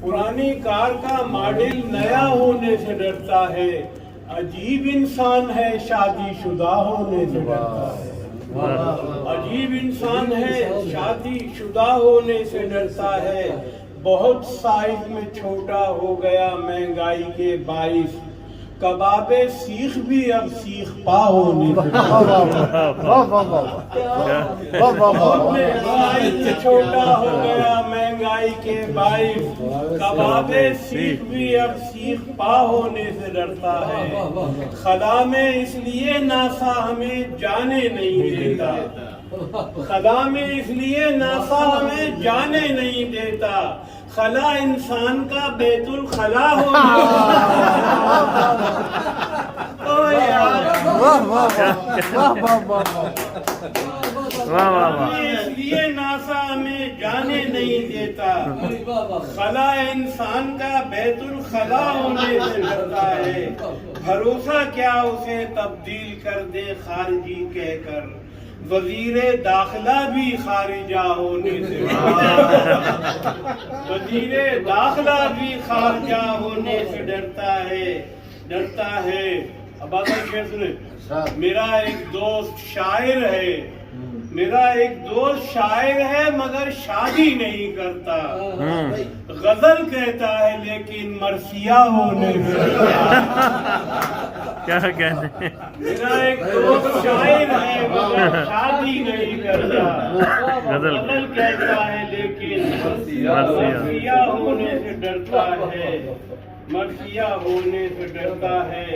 पुरानी कार का मॉडल नया होने से डरता है, अजीब इंसान है शादी शुदा होने से डरता है। अजीब इंसान है शादी शुदा होने से डरता है, बहुत साइज में छोटा हो गया महंगाई के बाइस, कबाबे सीख भी अब सीख पा होने से साइज में छोटा हो गया महंगाई के बाइस, कबाबे सीख भी अब सीख पा होने से डरता है। खला में इसलिए नासा हमें जाने नहीं देता, खला में इसलिए नासा हमें जाने नहीं देता, खला इंसान का बैतुल खला होना। इसलिए नासा हमें जाने नहीं देता, खला इंसान का बैतुल खला होने से डरता है। भरोसा क्या उसे तब्दील कर दे खारिजी कहकर, वजीरे दाखिला भी खारिजा होने से वजीरे दाखिला भी खारिजा होने से डरता है। अब आगे शेर सुने। मेरा एक दोस्त शायर है, मेरा एक दोस्त शायर है मगर शादी नहीं करता, गजल कहता है लेकिन मरसिया होने से क्या कहते हैं? मेरा एक दोस्त शायर है मगर शादी नहीं करता, गजल कहता है लेकिन मरसिया होने से डरता है, मरसिया होने से डरता है।